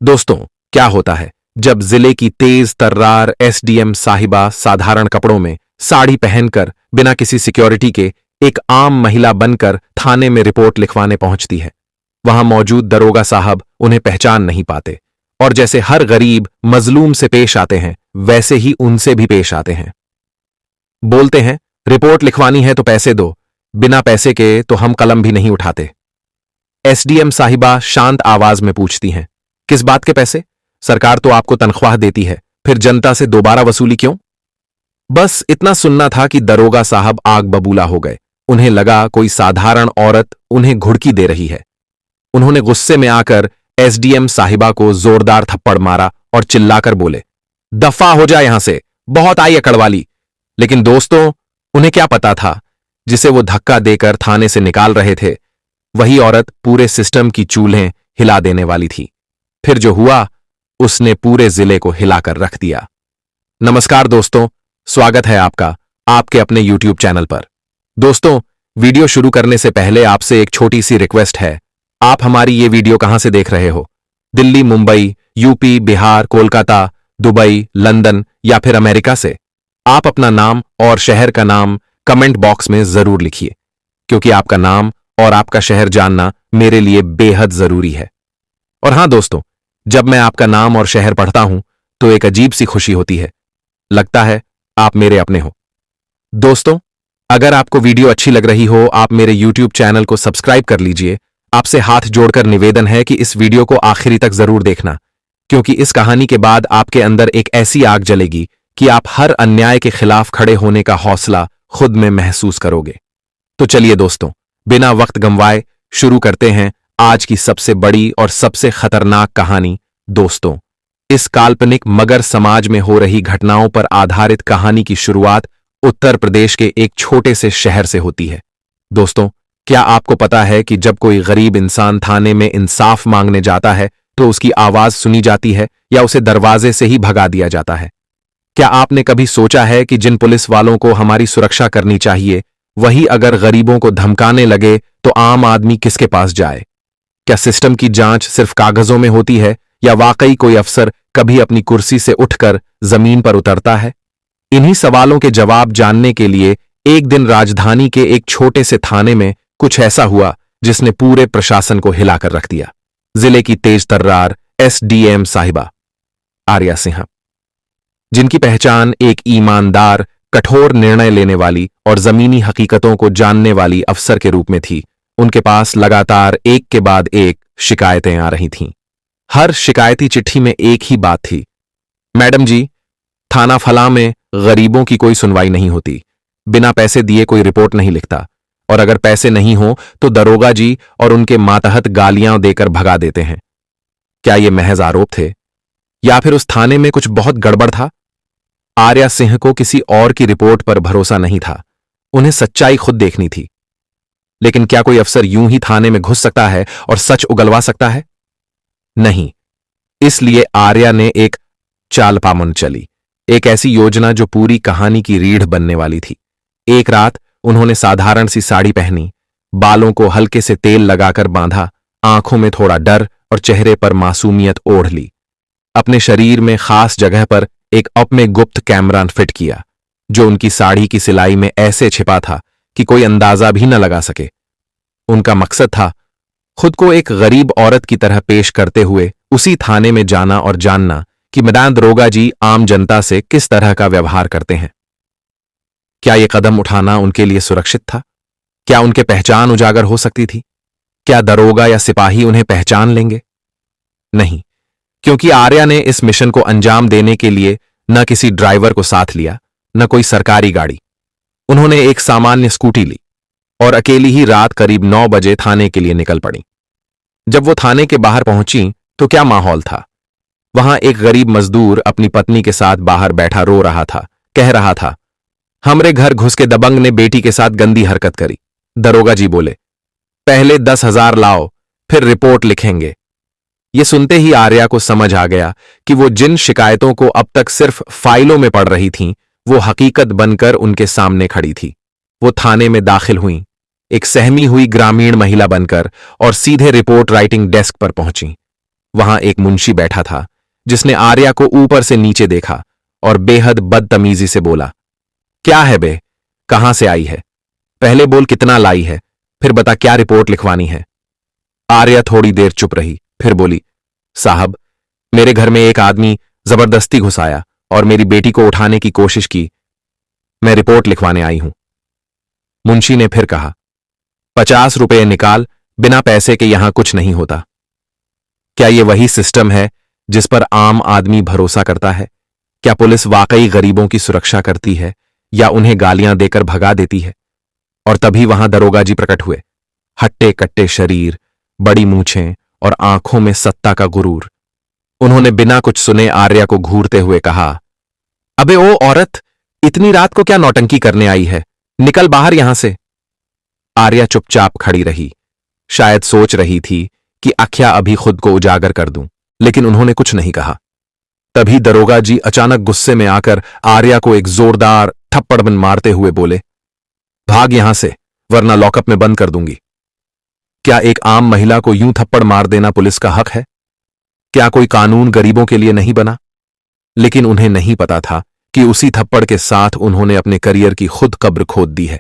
दोस्तों, क्या होता है जब जिले की तेज तर्रार एसडीएम साहिबा साधारण कपड़ों में साड़ी पहनकर बिना किसी सिक्योरिटी के एक आम महिला बनकर थाने में रिपोर्ट लिखवाने पहुंचती है। वहां मौजूद दरोगा साहब उन्हें पहचान नहीं पाते और जैसे हर गरीब मजलूम से पेश आते हैं वैसे ही उनसे भी पेश आते हैं। बोलते हैं, रिपोर्ट लिखवानी है तो पैसे दो, बिना पैसे के तो हम कलम भी नहीं उठाते। एसडीएम साहिबा शांत आवाज में पूछती हैं, किस बात के पैसे? सरकार तो आपको तनख्वाह देती है, फिर जनता से दोबारा वसूली क्यों? बस इतना सुनना था कि दरोगा साहब आग बबूला हो गए। उन्हें लगा कोई साधारण औरत उन्हें घुड़की दे रही है। उन्होंने गुस्से में आकर एसडीएम साहिबा को जोरदार थप्पड़ मारा और चिल्लाकर बोले, दफा हो जा यहां से, बहुत आई अकड़वाली। लेकिन दोस्तों, उन्हें क्या पता था, जिसे वो धक्का देकर थाने से निकाल रहे थे वही औरत पूरे सिस्टम की चूल्हें हिला देने वाली थी। फिर जो हुआ उसने पूरे जिले को हिलाकर रख दिया। नमस्कार दोस्तों, स्वागत है आपका आपके अपने YouTube चैनल पर। दोस्तों, वीडियो शुरू करने से पहले आपसे एक छोटी सी रिक्वेस्ट है। आप हमारी ये वीडियो कहां से देख रहे हो? Delhi, Mumbai, UP, Bihar, Kolkata, Dubai, London या फिर अमेरिका से? आप अपना नाम और शहर का नाम कमेंट बॉक्स में जरूर लिखिए, क्योंकि आपका नाम और आपका शहर जानना मेरे लिए बेहद जरूरी है। और हां दोस्तों, जब मैं आपका नाम और शहर पढ़ता हूं तो एक अजीब सी खुशी होती है। लगता है आप मेरे अपने हो। दोस्तों, अगर आपको वीडियो अच्छी लग रही हो, आप मेरे YouTube चैनल को सब्सक्राइब कर लीजिए। आपसे हाथ जोड़कर निवेदन है कि इस वीडियो को आखिरी तक जरूर देखना, क्योंकि इस कहानी के बाद आपके अंदर एक ऐसी आग जलेगी कि आप हर अन्याय के खिलाफ खड़े होने का हौसला खुद में महसूस करोगे। तो चलिए दोस्तों, बिना वक्त गंवाए शुरू करते हैं आज की सबसे बड़ी और सबसे खतरनाक कहानी। दोस्तों, इस काल्पनिक मगर समाज में हो रही घटनाओं पर आधारित कहानी की शुरुआत उत्तर प्रदेश के एक छोटे से शहर से होती है। दोस्तों, क्या आपको पता है कि जब कोई गरीब इंसान थाने में इंसाफ मांगने जाता है तो उसकी आवाज सुनी जाती है या उसे दरवाजे से ही भगा दिया जाता है? क्या आपने कभी सोचा है कि जिन पुलिस वालों को हमारी सुरक्षा करनी चाहिए, वही अगर गरीबों को धमकाने लगे तो आम आदमी किसके पास जाए? क्या सिस्टम की जांच सिर्फ कागजों में होती है या वाकई कोई अफसर कभी अपनी कुर्सी से उठकर जमीन पर उतरता है? इन्हीं सवालों के जवाब जानने के लिए एक दिन राजधानी के एक छोटे से थाने में कुछ ऐसा हुआ जिसने पूरे प्रशासन को हिलाकर रख दिया। जिले की तेज तर्रार एसडीएम साहिबा आर्या सिंह, जिनकी पहचान एक ईमानदार, कठोर निर्णय लेने वाली और जमीनी हकीकतों को जानने वाली अफसर के रूप में थी, उनके पास लगातार एक के बाद एक शिकायतें आ रही थीं। हर शिकायती चिट्ठी में एक ही बात थी, मैडम जी, थाना फलां में गरीबों की कोई सुनवाई नहीं होती, बिना पैसे दिए कोई रिपोर्ट नहीं लिखता, और अगर पैसे नहीं हो तो दरोगा जी और उनके मातहत गालियां देकर भगा देते हैं। क्या ये महज आरोप थे या फिर उस थाने में कुछ बहुत गड़बड़ था? आर्या सिंह को किसी और की रिपोर्ट पर भरोसा नहीं था, उन्हें सच्चाई खुद देखनी थी। लेकिन क्या कोई अफसर यूं ही थाने में घुस सकता है और सच उगलवा सकता है? नहीं। इसलिए आर्या ने एक चालपामन चली, एक ऐसी योजना जो पूरी कहानी की रीढ़ बनने वाली थी। एक रात उन्होंने साधारण सी साड़ी पहनी, बालों को हल्के से तेल लगाकर बांधा, आंखों में थोड़ा डर और चेहरे पर मासूमियत ओढ़ ली। अपने शरीर में खास जगह पर एक अप में गुप्त कैमरा फिट किया, जो उनकी साड़ी की सिलाई में ऐसे छिपा था कि कोई अंदाजा भी न लगा सके। उनका मकसद था खुद को एक गरीब औरत की तरह पेश करते हुए उसी थाने में जाना और जानना कि मैदान दरोगा जी आम जनता से किस तरह का व्यवहार करते हैं। क्या यह कदम उठाना उनके लिए सुरक्षित था? क्या उनके पहचान उजागर हो सकती थी? क्या दरोगा या सिपाही उन्हें पहचान लेंगे? नहीं, क्योंकि आर्या ने इस मिशन को अंजाम देने के लिए न किसी ड्राइवर को साथ लिया, न कोई सरकारी गाड़ी। उन्होंने एक सामान्य स्कूटी ली और अकेली ही रात करीब 9 बजे थाने के लिए निकल पड़ी। जब वो थाने के बाहर पहुंची तो क्या माहौल था। वहां एक गरीब मजदूर अपनी पत्नी के साथ बाहर बैठा रो रहा था, कह रहा था, हमरे घर घुस के दबंग ने बेटी के साथ गंदी हरकत करी। दरोगा जी बोले, पहले 10,000 लाओ, फिर रिपोर्ट लिखेंगे। ये सुनते ही आर्या को समझ आ गया कि वो जिन शिकायतों को अब तक सिर्फ फाइलों में पढ़ रही थीं, वो हकीकत बनकर उनके सामने खड़ी थी। वो थाने में दाखिल हुई, एक सहमी हुई ग्रामीण महिला बनकर, और सीधे रिपोर्ट राइटिंग डेस्क पर पहुंची। वहां एक मुंशी बैठा था जिसने आर्या को ऊपर से नीचे देखा और बेहद बदतमीजी से बोला, क्या है बे, कहां से आई है? पहले बोल कितना लाई है, फिर बता क्या रिपोर्ट लिखवानी है। आर्या थोड़ी देर चुप रही, फिर बोली, साहब, मेरे घर में एक आदमी जबरदस्ती घुस आया और मेरी बेटी को उठाने की कोशिश की। मैं रिपोर्ट लिखवाने आई हूं। मुंशी ने फिर कहा, 50 रुपये निकाल, बिना पैसे के यहां कुछ नहीं होता। क्या यह वही सिस्टम है जिस पर आम आदमी भरोसा करता है? क्या पुलिस वाकई गरीबों की सुरक्षा करती है या उन्हें गालियां देकर भगा देती है? और तभी वहां दरोगा जी प्रकट हुए, हट्टे कट्टे शरीर, बड़ी मूछें और आंखों में सत्ता का गुरूर। उन्होंने बिना कुछ सुने आर्या को घूरते हुए कहा, अबे ओ औरत, इतनी रात को क्या नौटंकी करने आई है? निकल बाहर यहां से। आर्या चुपचाप खड़ी रही, शायद सोच रही थी कि आख्या अभी खुद को उजागर कर दूं, लेकिन उन्होंने कुछ नहीं कहा। तभी दरोगा जी अचानक गुस्से में आकर आर्या को एक जोरदार थप्पड़ मारते हुए बोले, भाग यहां से, वरना लॉकअप में बंद कर दूंगी। क्या एक आम महिला को यूं थप्पड़ मार देना पुलिस का हक है? क्या कोई कानून गरीबों के लिए नहीं बना? लेकिन उन्हें नहीं पता था कि उसी थप्पड़ के साथ उन्होंने अपने करियर की खुद कब्र खोद दी है।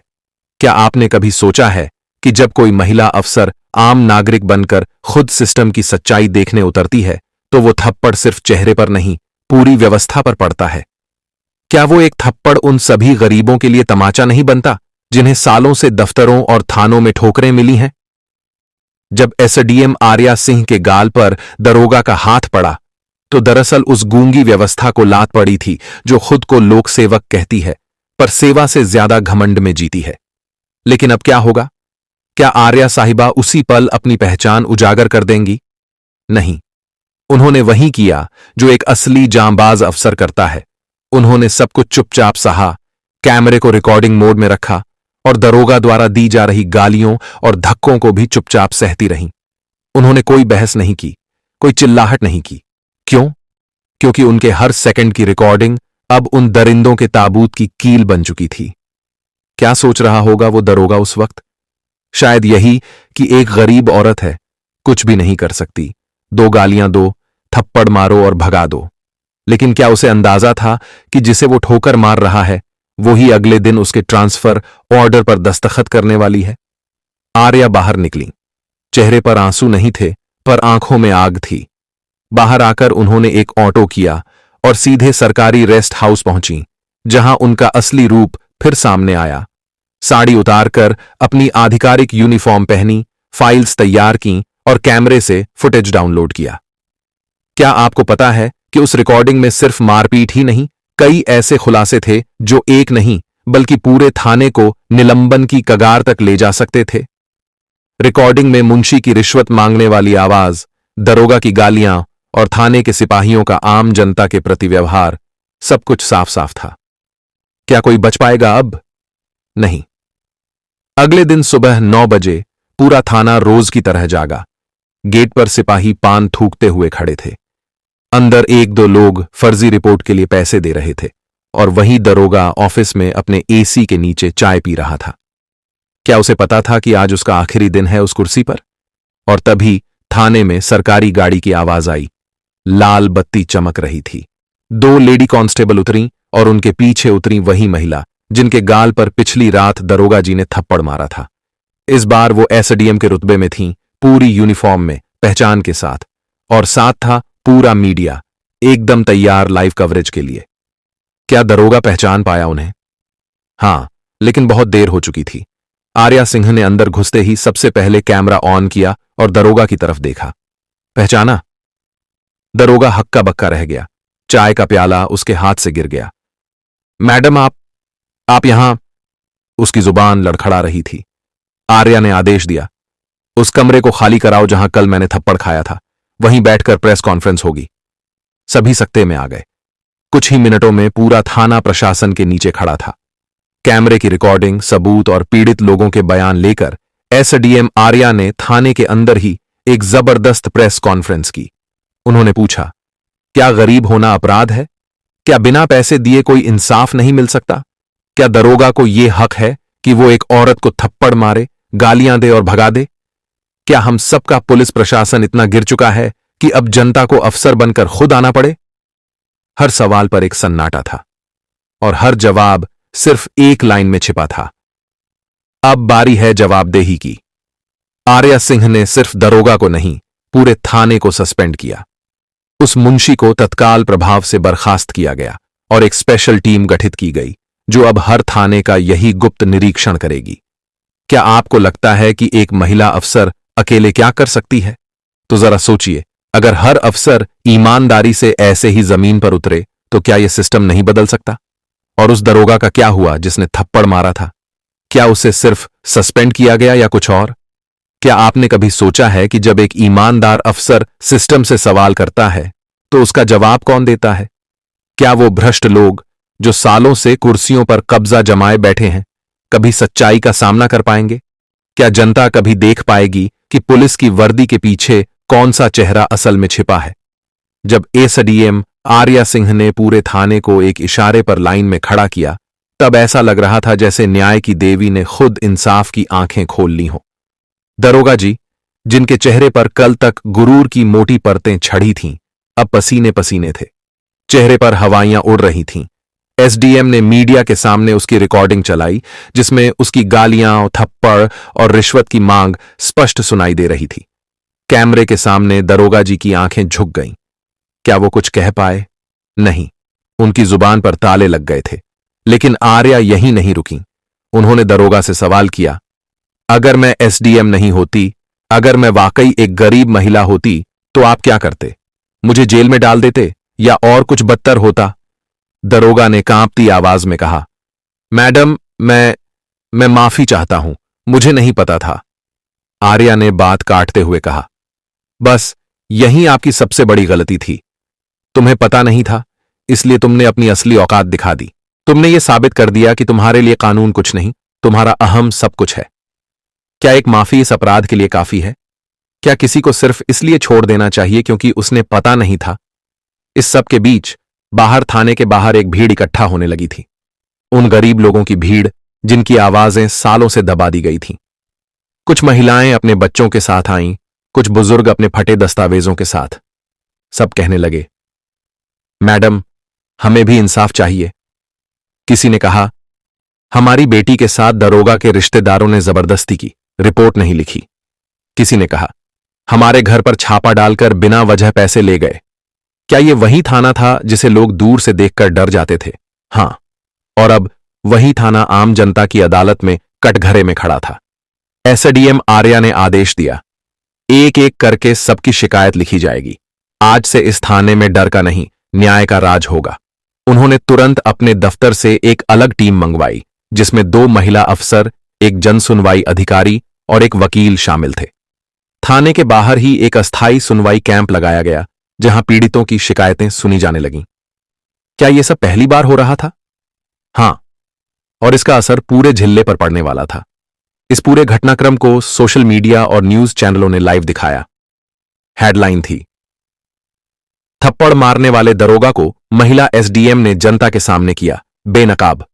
क्या आपने कभी सोचा है कि जब कोई महिला अफसर आम नागरिक बनकर खुद सिस्टम की सच्चाई देखने उतरती है तो वो थप्पड़ सिर्फ चेहरे पर नहीं, पूरी व्यवस्था पर पड़ता है? क्या वो एक थप्पड़ उन सभी गरीबों के लिए तमाचा नहीं बनता जिन्हें सालों से दफ्तरों और थानों में ठोकरें मिली हैं? जब एसडीएम आर्या सिंह के गाल पर दरोगा का हाथ पड़ा तो दरअसल उस गूंगी व्यवस्था को लात पड़ी थी जो खुद को लोक सेवक कहती है पर सेवा से ज्यादा घमंड में जीती है। लेकिन अब क्या होगा? क्या आर्या साहिबा उसी पल अपनी पहचान उजागर कर देंगी? नहीं, उन्होंने वही किया जो एक असली जांबाज अफसर करता है। उन्होंने सब कुछ चुपचाप सहा, कैमरे को रिकॉर्डिंग मोड में रखा और दरोगा द्वारा दी जा रही गालियों और धक्कों को भी चुपचाप सहती रहीं। उन्होंने कोई बहस नहीं की, कोई चिल्लाहट नहीं की। क्यों? क्योंकि उनके हर सेकंड की रिकॉर्डिंग अब उन दरिंदों के ताबूत की कील बन चुकी थी। क्या सोच रहा होगा वो दरोगा उस वक्त? शायद यही कि एक गरीब औरत है, कुछ भी नहीं कर सकती, 2 गालियां दो, थप्पड़ मारो और भगा दो। लेकिन क्या उसे अंदाजा था कि जिसे वो ठोकर मार रहा है वो ही अगले दिन उसके ट्रांसफर ऑर्डर पर दस्तखत करने वाली है? आर्या बाहर निकली। चेहरे पर आंसू नहीं थे पर आंखों में आग थी। बाहर आकर उन्होंने एक ऑटो किया और सीधे सरकारी रेस्ट हाउस पहुंची, जहां उनका असली रूप फिर सामने आया। साड़ी उतारकर अपनी आधिकारिक यूनिफॉर्म पहनी, फाइल्स तैयार की और कैमरे से फुटेज डाउनलोड किया। क्या आपको पता है कि उस रिकॉर्डिंग में सिर्फ मारपीट ही नहीं, कई ऐसे खुलासे थे जो एक नहीं बल्कि पूरे थाने को निलंबन की कगार तक ले जा सकते थे? रिकॉर्डिंग में मुंशी की रिश्वत मांगने वाली आवाज, दरोगा की गालियां और थाने के सिपाहियों का आम जनता के प्रति व्यवहार, सब कुछ साफ साफ था। क्या कोई बच पाएगा अब? नहीं। अगले दिन सुबह 9 बजे पूरा थाना रोज की तरह जागा। गेट पर सिपाही पान थूकते हुए खड़े थे। अंदर 1-2 लोग फर्जी रिपोर्ट के लिए पैसे दे रहे थे और वहीं दरोगा ऑफिस में अपने एसी के नीचे चाय पी रहा था। क्या उसे पता था कि आज उसका आखिरी दिन है उस कुर्सी पर? और तभी थाने में सरकारी गाड़ी की आवाज आई। लाल बत्ती चमक रही थी। 2 लेडी कांस्टेबल उतरी और उनके पीछे उतरी वही महिला जिनके गाल पर पिछली रात दरोगा जी ने थप्पड़ मारा था। इस बार वो एसडीएम के रुतबे में थीं, पूरी यूनिफॉर्म में, पहचान के साथ, और साथ था पूरा मीडिया, एकदम तैयार लाइव कवरेज के लिए। क्या दरोगा पहचान पाया उन्हें? हां, लेकिन बहुत देर हो चुकी थी। आर्या सिंह ने अंदर घुसते ही सबसे पहले कैमरा ऑन किया और दरोगा की तरफ देखा। पहचाना? दरोगा हक्का बक्का रह गया। चाय का प्याला उसके हाथ से गिर गया। मैडम, आप यहां? उसकी जुबान लड़खड़ा रही थी। आर्या ने आदेश दिया, उस कमरे को खाली कराओ जहां कल मैंने थप्पड़ खाया था, वहीं बैठकर प्रेस कॉन्फ्रेंस होगी। सभी सकते में आ गए। कुछ ही मिनटों में पूरा थाना प्रशासन के नीचे खड़ा था। कैमरे की रिकॉर्डिंग, सबूत और पीड़ित लोगों के बयान लेकर एसडीएम आर्या ने थाने के अंदर ही एक जबरदस्त प्रेस कॉन्फ्रेंस की। उन्होंने पूछा, क्या गरीब होना अपराध है? क्या बिना पैसे दिए कोई इंसाफ नहीं मिल सकता? क्या दरोगा को यह हक है कि वो एक औरत को थप्पड़ मारे, गालियां दे और भगा दे? क्या हम सबका पुलिस प्रशासन इतना गिर चुका है कि अब जनता को अफसर बनकर खुद आना पड़े? हर सवाल पर एक सन्नाटा था और हर जवाब सिर्फ एक लाइन में छिपा था। अब बारी है जवाबदेही की। आर्या सिंह ने सिर्फ दरोगा को नहीं, पूरे थाने को सस्पेंड किया। उस मुंशी को तत्काल प्रभाव से बर्खास्त किया गया और एक स्पेशल टीम गठित की गई जो अब हर थाने का यही गुप्त निरीक्षण करेगी। क्या आपको लगता है कि एक महिला अफसर अकेले क्या कर सकती है? तो जरा सोचिए, अगर हर अफसर ईमानदारी से ऐसे ही जमीन पर उतरे तो क्या यह सिस्टम नहीं बदल सकता? और उस दरोगा का क्या हुआ जिसने थप्पड़ मारा था? क्या उसे सिर्फ सस्पेंड किया गया या कुछ और? क्या आपने कभी सोचा है कि जब एक ईमानदार अफसर सिस्टम से सवाल करता है तो उसका जवाब कौन देता है? क्या वो भ्रष्ट लोग जो सालों से कुर्सियों पर कब्जा जमाए बैठे हैं कभी सच्चाई का सामना कर पाएंगे? क्या जनता कभी देख पाएगी कि पुलिस की वर्दी के पीछे कौन सा चेहरा असल में छिपा है? जब एसडीएम आर्या सिंह ने पूरे थाने को एक इशारे पर लाइन में खड़ा किया, तब ऐसा लग रहा था जैसे न्याय की देवी ने खुद इंसाफ की आंखें खोल ली हों। दरोगा जी, जिनके चेहरे पर कल तक गुरूर की मोटी परतें छड़ी थीं, अब पसीने पसीने थे। चेहरे पर हवाइयां उड़ रही थीं। एसडीएम ने मीडिया के सामने उसकी रिकॉर्डिंग चलाई, जिसमें उसकी गालियां, थप्पड़ और रिश्वत की मांग स्पष्ट सुनाई दे रही थी। कैमरे के सामने दरोगा जी की आंखें झुक गईं। क्या वो कुछ कह पाए? नहीं, उनकी जुबान पर ताले लग गए थे। लेकिन आर्या यहीं नहीं रुकी। उन्होंने दरोगा से सवाल किया, अगर मैं एसडीएम नहीं होती, अगर मैं वाकई एक गरीब महिला होती, तो आप क्या करते? मुझे जेल में डाल देते या और कुछ बदतर होता? दरोगा ने कांपती आवाज में कहा, मैडम, मैं माफी चाहता हूं, मुझे नहीं पता था। आर्या ने बात काटते हुए कहा, बस यही आपकी सबसे बड़ी गलती थी। तुम्हें पता नहीं था, इसलिए तुमने अपनी असली औकात दिखा दी। तुमने ये साबित कर दिया कि तुम्हारे लिए कानून कुछ नहीं, तुम्हारा अहम सब कुछ है। क्या एक माफी इस अपराध के लिए काफी है? क्या किसी को सिर्फ इसलिए छोड़ देना चाहिए क्योंकि उसने पता नहीं था? इस सब के बीच बाहर थाने के बाहर एक भीड़ इकट्ठा होने लगी थी। उन गरीब लोगों की भीड़ जिनकी आवाजें सालों से दबा दी गई थीं। कुछ महिलाएं अपने बच्चों के साथ आईं, कुछ बुजुर्ग अपने फटे दस्तावेजों के साथ। सब कहने लगे, मैडम, हमें भी इंसाफ चाहिए। किसी ने कहा, हमारी बेटी के साथ दरोगा के रिश्तेदारों ने जबरदस्ती की, रिपोर्ट नहीं लिखी। किसी ने कहा, हमारे घर पर छापा डालकर बिना वजह पैसे ले गए। क्या यह वही थाना था जिसे लोग दूर से देखकर डर जाते थे? हां, और अब वही थाना आम जनता की अदालत में कटघरे में खड़ा था। एसडीएम आर्या ने आदेश दिया, एक एक करके सबकी शिकायत लिखी जाएगी। आज से इस थाने में डर का नहीं, न्याय का राज होगा। उन्होंने तुरंत अपने दफ्तर से एक अलग टीम मंगवाई, जिसमें 2 महिला अफसर, एक जनसुनवाई अधिकारी और एक वकील शामिल थे। थाने के बाहर ही एक अस्थायी सुनवाई कैंप लगाया गया, जहां पीड़ितों की शिकायतें सुनी जाने लगीं। क्या यह सब पहली बार हो रहा था? हां, और इसका असर पूरे जिले पर पड़ने वाला था। इस पूरे घटनाक्रम को सोशल मीडिया और न्यूज चैनलों ने लाइव दिखाया। हेडलाइन थी, थप्पड़ मारने वाले दरोगा को महिला एसडीएम ने जनता के सामने किया बेनकाब।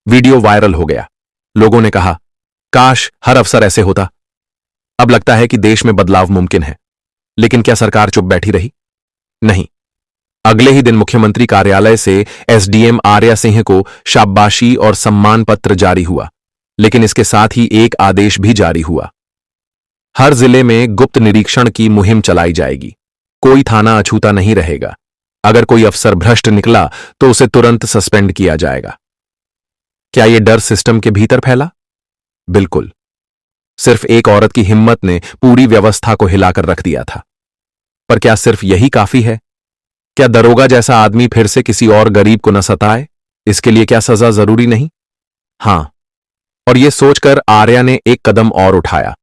वीडियो वायरल हो गया। लोगों ने कहा, काश हर अफसर ऐसे होता। अब लगता है कि देश में बदलाव मुमकिन है। लेकिन क्या सरकार चुप बैठी रही? नहीं। अगले ही दिन मुख्यमंत्री कार्यालय से एसडीएम आर्या सिंह को शाबाशी और सम्मान पत्र जारी हुआ। लेकिन इसके साथ ही एक आदेश भी जारी हुआ, हर जिले में गुप्त निरीक्षण की मुहिम चलाई जाएगी। कोई थाना अछूता नहीं रहेगा। अगर कोई अफसर भ्रष्ट निकला तो उसे तुरंत सस्पेंड किया जाएगा। क्या यह डर सिस्टम के भीतर फैला? बिल्कुल। सिर्फ एक औरत की हिम्मत ने पूरी व्यवस्था को हिलाकर रख दिया था। पर क्या सिर्फ यही काफी है? क्या दरोगा जैसा आदमी फिर से किसी और गरीब को न सताए? इसके लिए क्या सजा जरूरी नहीं? हां, और यह सोचकर आर्या ने एक कदम और उठाया।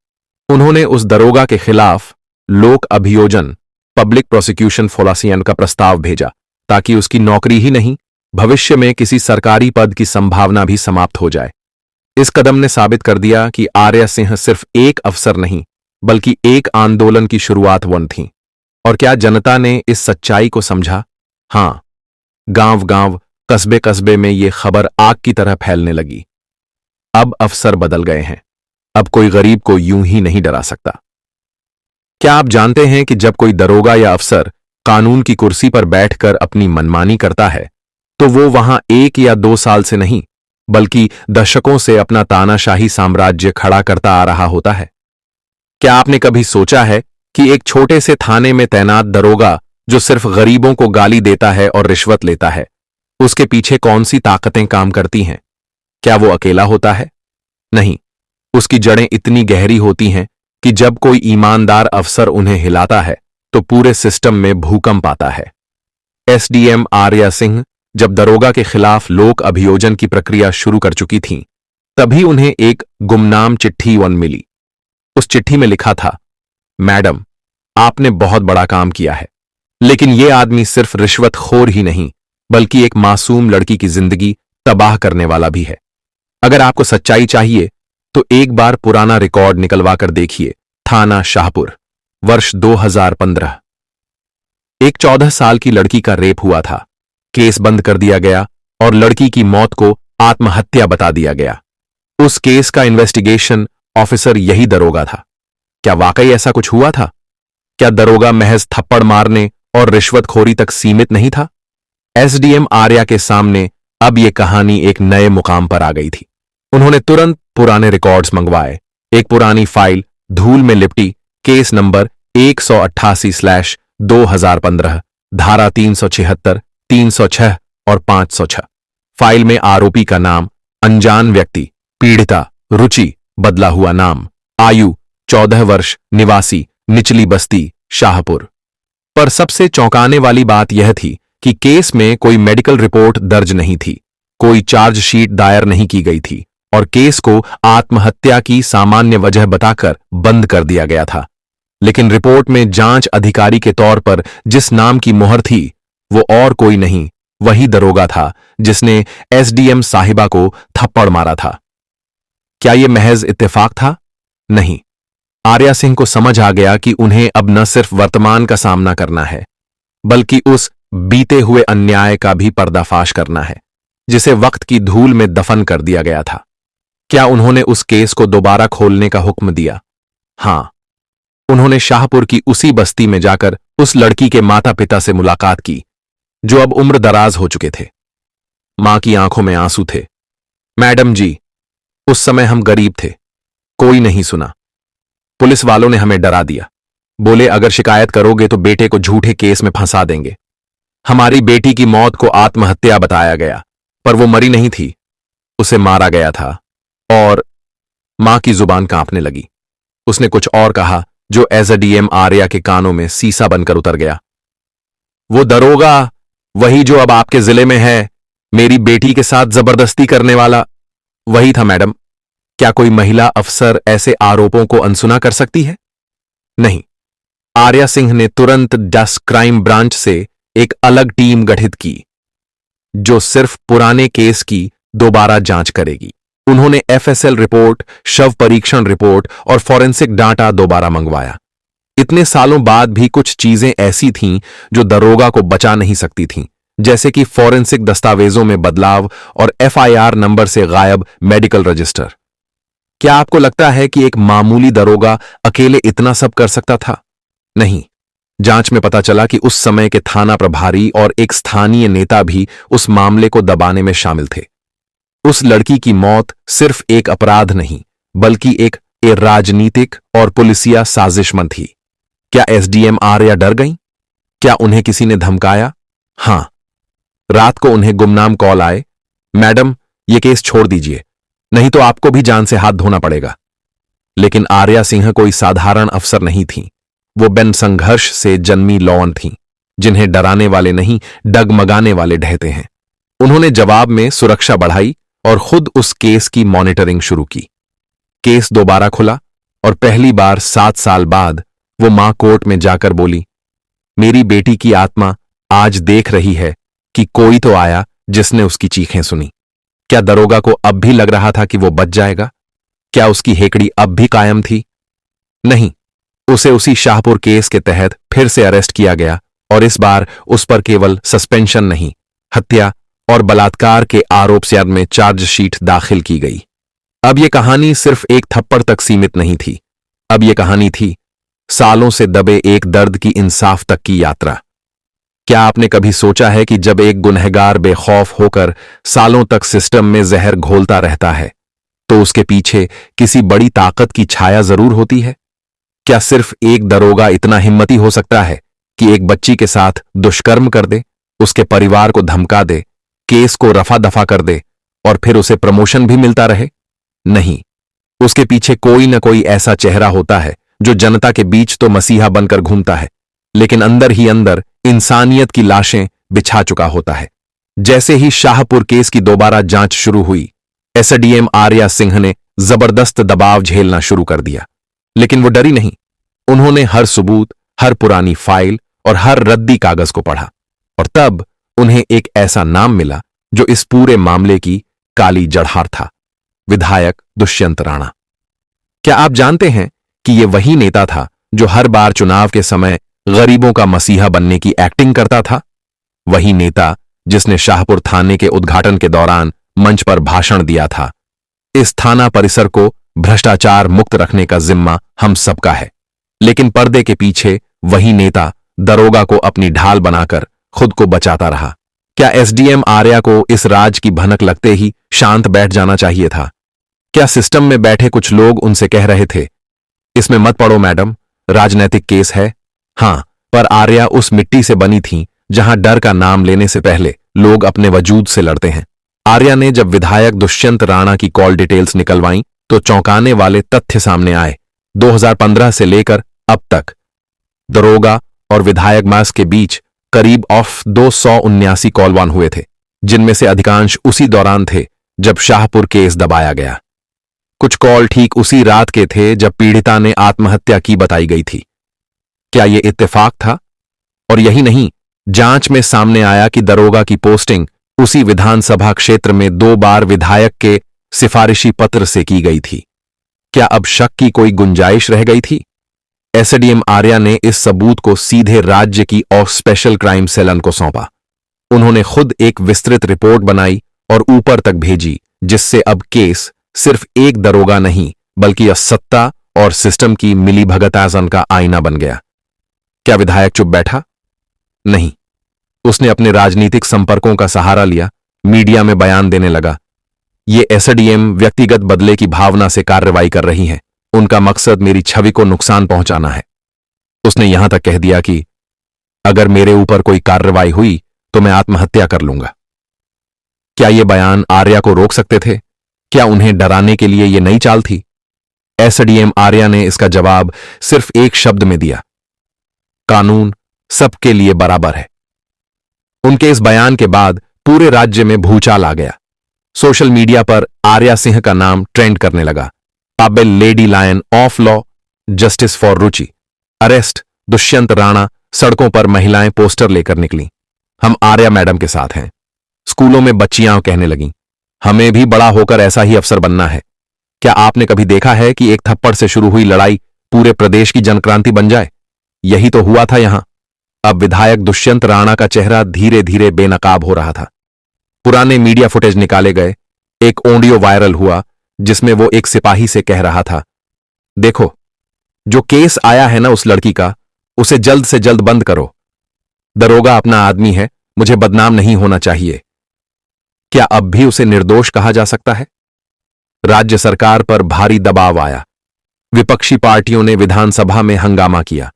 उन्होंने उस दरोगा के खिलाफ लोक अभियोजन, पब्लिक प्रोसिक्यूशन फोलासियन का प्रस्ताव भेजा, ताकि उसकी नौकरी ही नहीं, भविष्य में किसी सरकारी पद की संभावना भी समाप्त हो जाए। इस कदम ने साबित कर दिया कि आर्या सिंह सिर्फ एक अफसर नहीं, बल्कि एक आंदोलन की शुरुआत वन थी। और क्या जनता ने इस सच्चाई को समझा? हां, गांव-गांव, कस्बे-कस्बे में यह खबर आग की तरह फैलने लगी। अब अफसर बदल गए हैं। अब कोई गरीब को यूं ही नहीं डरा सकता। क्या आप जानते हैं कि जब कोई दरोगा या अफसर कानून की कुर्सी पर बैठकर अपनी मनमानी करता है तो वो वहां 1 या 2 साल से नहीं बल्कि दशकों से अपना तानाशाही साम्राज्य खड़ा करता आ रहा होता है? क्या आपने कभी सोचा है कि एक छोटे से थाने में तैनात दरोगा जो सिर्फ गरीबों को गाली देता है और रिश्वत लेता है, उसके पीछे कौन सी ताकतें काम करती हैं? क्या वो अकेला होता है? नहीं, उसकी जड़ें इतनी गहरी होती हैं कि जब कोई ईमानदार अफसर उन्हें हिलाता है तो पूरे सिस्टम में भूकंप आता है। एसडीएम आर्या सिंह जब दरोगा के खिलाफ लोक अभियोजन की प्रक्रिया शुरू कर चुकी थीं, तभी उन्हें एक गुमनाम चिट्ठी मिली। उस चिट्ठी में लिखा था, मैडम, आपने बहुत बड़ा काम किया है, लेकिन यह आदमी सिर्फ रिश्वतखोर ही नहीं बल्कि एक मासूम लड़की की जिंदगी तबाह करने वाला भी है। अगर आपको सच्चाई चाहिए तो एक बार पुराना रिकॉर्ड निकलवा कर देखिए। थाना शाहपुर, वर्ष 2015। एक 14 साल की लड़की का रेप हुआ था। केस बंद कर दिया गया और लड़की की मौत को आत्महत्या बता दिया गया। उस केस का इन्वेस्टिगेशन ऑफिसर यही दरोगा था। क्या वाकई ऐसा कुछ हुआ था? क्या दरोगा महज थप्पड़ मारने और रिश्वतखोरी तक सीमित नहीं था? एसडीएम आर्या के सामने अब यह कहानी एक नए मुकाम पर आ गई थी। उन्होंने तुरंत पुराने रिकॉर्ड्स मंगवाए। एक पुरानी फाइल धूल में लिपटी, केस नंबर 188/2015, धारा 376, 306 और 506। फाइल में आरोपी का नाम अनजान व्यक्ति, पीड़िता रुचि, बदला हुआ नाम, आयु 14 वर्ष, निवासी निचली बस्ती शाहपुर। पर सबसे चौंकाने वाली बात यह थी कि केस में कोई मेडिकल रिपोर्ट दर्ज नहीं थी, कोई चार्जशीट दायर नहीं की गई थी और केस को आत्महत्या की सामान्य वजह बताकर बंद कर दिया गया था। लेकिन रिपोर्ट में जांच अधिकारी के तौर पर जिस नाम की मोहर थी वो और कोई नहीं, वही दरोगा था जिसने एसडीएम साहिबा को थप्पड़ मारा था। क्या यह महज इत्तेफाक था? नहीं। आर्या सिंह को समझ आ गया कि उन्हें अब न सिर्फ वर्तमान का सामना करना है बल्कि उस बीते हुए अन्याय का भी पर्दाफाश करना है जिसे वक्त की धूल में दफन कर दिया गया था। क्या उन्होंने उस केस को दोबारा खोलने का हुक्म दिया? हां, उन्होंने शाहपुर की उसी बस्ती में जाकर उस लड़की के माता पिता से मुलाकात की जो अब उम्र दराज हो चुके थे। मां की आंखों में आंसू थे। मैडम जी, उस समय हम गरीब थे, कोई नहीं सुना। पुलिस वालों ने हमें डरा दिया, बोले अगर शिकायत करोगे तो बेटे को झूठे केस में फंसा देंगे। हमारी बेटी की मौत को आत्महत्या बताया गया, पर वो मरी नहीं थी, उसे मारा गया था। और मां की जुबान कांपने लगी। उसने कुछ और कहा जो एसडीएम आर्या के कानों में सीसा बनकर उतर गया। वो दरोगा, वही जो अब आपके जिले में है, मेरी बेटी के साथ जबरदस्ती करने वाला, वही था मैडम। क्या कोई महिला अफसर ऐसे आरोपों को अनसुना कर सकती है? नहीं। आर्या सिंह ने तुरंत डस क्राइम ब्रांच से एक अलग टीम गठित की जो सिर्फ पुराने केस की दोबारा जांच करेगी। उन्होंने एफएसएल रिपोर्ट, शव परीक्षण रिपोर्ट और फॉरेंसिक डाटा दोबारा मंगवाया। इतने सालों बाद भी कुछ चीजें ऐसी थीं जो दरोगा को बचा नहीं सकती थीं, जैसे कि फॉरेंसिक दस्तावेजों में बदलाव और एफआईआर नंबर से गायब मेडिकल रजिस्टर। क्या आपको लगता है कि एक मामूली दरोगा अकेले इतना सब कर सकता था? नहीं। जांच में पता चला कि उस समय के थाना प्रभारी और एक स्थानीय नेता भी उस मामले को दबाने में शामिल थे। उस लड़की की मौत सिर्फ एक अपराध नहीं बल्कि एक राजनीतिक और पुलिसिया साजिशमन थी। क्या एसडीएम आर्या डर गईं? क्या उन्हें किसी ने धमकाया? हां, रात को उन्हें गुमनाम कॉल आए, मैडम ये केस छोड़ दीजिए, नहीं तो आपको भी जान से हाथ धोना पड़ेगा। लेकिन आर्या सिंह कोई साधारण अफसर नहीं थी। वो बिन संघर्ष से जन्मी लॉन थीं, जिन्हें डराने वाले नहीं डगमगाने वाले ढहते हैं। उन्होंने जवाब में सुरक्षा बढ़ाई और खुद उस केस की मॉनिटरिंग शुरू की। केस दोबारा खुला और पहली बार 7 साल बाद वो मां कोर्ट में जाकर बोली, मेरी बेटी की आत्मा आज देख रही है कि कोई तो आया जिसने उसकी चीखें सुनी। क्या दरोगा को अब भी लग रहा था कि वो बच जाएगा? क्या उसकी हेकड़ी अब भी कायम थी? नहीं, उसे उसी शाहपुर केस के तहत फिर से अरेस्ट किया गया और इस बार उस पर केवल सस्पेंशन नहीं, हत्या और बलात्कार के आरोप से में चार्जशीट दाखिल की गई। अब यह कहानी सिर्फ एक थप्पड़ तक सीमित नहीं थी। अब यह कहानी थी सालों से दबे एक दर्द की इंसाफ तक की यात्रा। क्या आपने कभी सोचा है कि जब एक गुनहगार बेखौफ होकर सालों तक सिस्टम में जहर घोलता रहता है तो उसके पीछे किसी बड़ी ताकत की छाया जरूर होती है? क्या सिर्फ एक दरोगा इतना हिम्मती हो सकता है कि एक बच्ची के साथ दुष्कर्म कर दे, उसके परिवार को धमका दे, केस को रफा दफा कर दे और फिर उसे प्रमोशन भी मिलता रहे? नहीं, उसके पीछे कोई न कोई ऐसा चेहरा होता है जो जनता के बीच तो मसीहा बनकर घूमता है, लेकिन अंदर ही अंदर इंसानियत की लाशें बिछा चुका होता है। जैसे ही शाहपुर केस की दोबारा जांच शुरू हुई, एसडीएम आर्या सिंह ने जबरदस्त दबाव झेलना शुरू कर दिया। लेकिन वो डरी नहीं। उन्होंने हर सबूत, हर पुरानी फाइल और हर रद्दी कागज को पढ़ा और तब उन्हें एक ऐसा नाम मिला जो इस पूरे मामले की काली जड़हार था। विधायक दुष्यंत राणा। क्या आप जानते हैं कि यह वही नेता था जो हर बार चुनाव के समय गरीबों का मसीहा बनने की एक्टिंग करता था? वही नेता जिसने शाहपुर थाने के उद्घाटन के दौरान मंच पर भाषण दिया था, इस थाना परिसर को भ्रष्टाचार मुक्त रखने का जिम्मा हम सबका है। लेकिन पर्दे के पीछे वही नेता दरोगा को अपनी ढाल बनाकर खुद को बचाता रहा। क्या एसडीएम आर्या को इस राज की भनक लगते ही शांत बैठ जाना चाहिए था? क्या सिस्टम में बैठे कुछ लोग उनसे कह रहे थे, इसमें मत पड़ो मैडम, राजनैतिक केस है? हां, पर आर्या उस मिट्टी से बनी थी जहां डर का नाम लेने से पहले लोग अपने वजूद से लड़ते हैं। आर्या ने जब विधायक दुष्यंत राणा की कॉल डिटेल्स निकलवाईं तो चौंकाने वाले तथ्य सामने आए। 2015 से लेकर अब तक दरोगा और विधायक मास के बीच करीब 279 कॉलवान हुए थे, जिनमें से अधिकांश उसी दौरान थे जब शाहपुर केस दबाया गया। कुछ कॉल ठीक उसी रात के थे जब पीड़िता ने आत्महत्या की बताई गई थी। क्या यह इत्तेफाक था? और यही नहीं, जांच में सामने आया कि दरोगा की पोस्टिंग उसी विधानसभा क्षेत्र में 2 बार विधायक के सिफारिशी पत्र से की गई थी। क्या अब शक की कोई गुंजाइश रह गई थी? एसडीएम आर्या ने इस सबूत को सीधे राज्य की और स्पेशल क्राइम सेल को सौंपा। उन्होंने खुद एक विस्तृत रिपोर्ट बनाई और ऊपर तक भेजी, जिससे अब केस सिर्फ एक दरोगा नहीं बल्कि सत्ता और सिस्टम की मिलीभगताजन का आईना बन गया। क्या विधायक चुप बैठा? नहीं, उसने अपने राजनीतिक संपर्कों का सहारा लिया, मीडिया में बयान देने लगा। ये एसडीएम व्यक्तिगत बदले की भावना से कार्रवाई कर रही हैं, उनका मकसद मेरी छवि को नुकसान पहुंचाना है। उसने यहां तक कह दिया कि अगर मेरे ऊपर कोई कार्रवाई हुई तो मैं आत्महत्या कर लूंगा। क्या ये बयान आर्या को रोक सकते थे? क्या उन्हें डराने के लिए यह नई चाल थी? एसडीएम आर्या ने इसका जवाब सिर्फ एक शब्द में दिया, कानून सबके लिए बराबर है। उनके इस बयान के बाद पूरे राज्य में भूचाल आ गया। सोशल मीडिया पर आर्या सिंह का नाम ट्रेंड करने लगा। पाबेल lady lion of law, justice for Ruchi, arrest Dushyant Rana. सड़कों पर महिलाएं पोस्टर लेकर निकलीं, हम आर्या मैडम के साथ हैं। स्कूलों में बच्चियां कहने लगीं, हमें भी बड़ा होकर ऐसा ही अफसर बनना है। क्या आपने कभी देखा है कि एक थप्पड़ से शुरू हुई लड़ाई पूरे प्रदेश की जनक्रांति बन जाए? यही तो हुआ था यहां। अब विधायक दुष्यंत राणा का चेहरा धीरे धीरे बेनकाब हो रहा था। पुराने मीडिया फुटेज निकाले गए। एक ऑडियो वायरल हुआ जिसमें वो एक सिपाही से कह रहा था, देखो, जो केस आया है ना उस लड़की का, उसे जल्द से जल्द बंद करो। दरोगा अपना आदमी है, मुझे बदनाम नहीं होना चाहिए। क्या अब भी उसे निर्दोष कहा जा सकता है? राज्य सरकार पर भारी दबाव आया। विपक्षी पार्टियों ने विधानसभा में हंगामा किया।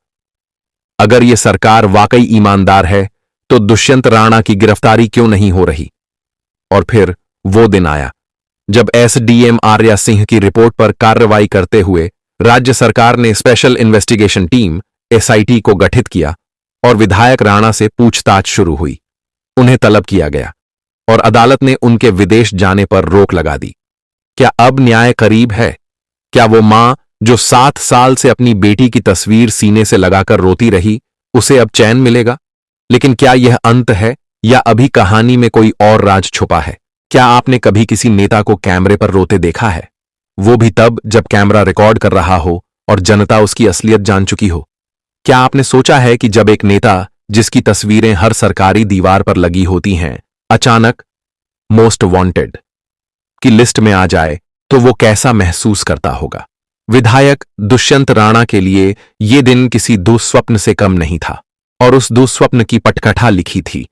अगर यह सरकार वाकई ईमानदार है तो दुष्यंत राणा की गिरफ्तारी क्यों नहीं हो रही? और फिर वो दिन आया जब एसडीएम आर्या सिंह की रिपोर्ट पर कार्रवाई करते हुए राज्य सरकार ने स्पेशल इन्वेस्टिगेशन टीम एसआईटी को गठित किया और विधायक राणा से पूछताछ शुरू हुई। उन्हें तलब किया गया और अदालत ने उनके विदेश जाने पर रोक लगा दी। क्या अब न्याय करीब है? क्या वो मां जो 7 साल से अपनी बेटी की तस्वीर सीने से लगाकर रोती रही, उसे अब चैन मिलेगा? लेकिन क्या यह अंत है या अभी कहानी में कोई और राज छुपा है? क्या आपने कभी किसी नेता को कैमरे पर रोते देखा है? वो भी तब जब कैमरा रिकॉर्ड कर रहा हो और जनता उसकी असलियत जान चुकी हो। क्या आपने सोचा है कि जब एक नेता जिसकी तस्वीरें हर सरकारी दीवार पर लगी होती हैं अचानक मोस्ट वांटेड की लिस्ट में आ जाए तो वो कैसा महसूस करता होगा? विधायक दुष्यंत राणा के लिए ये दिन किसी दुस्वप्न से कम नहीं था, और उस दुस्वप्न की पटकथा लिखी थी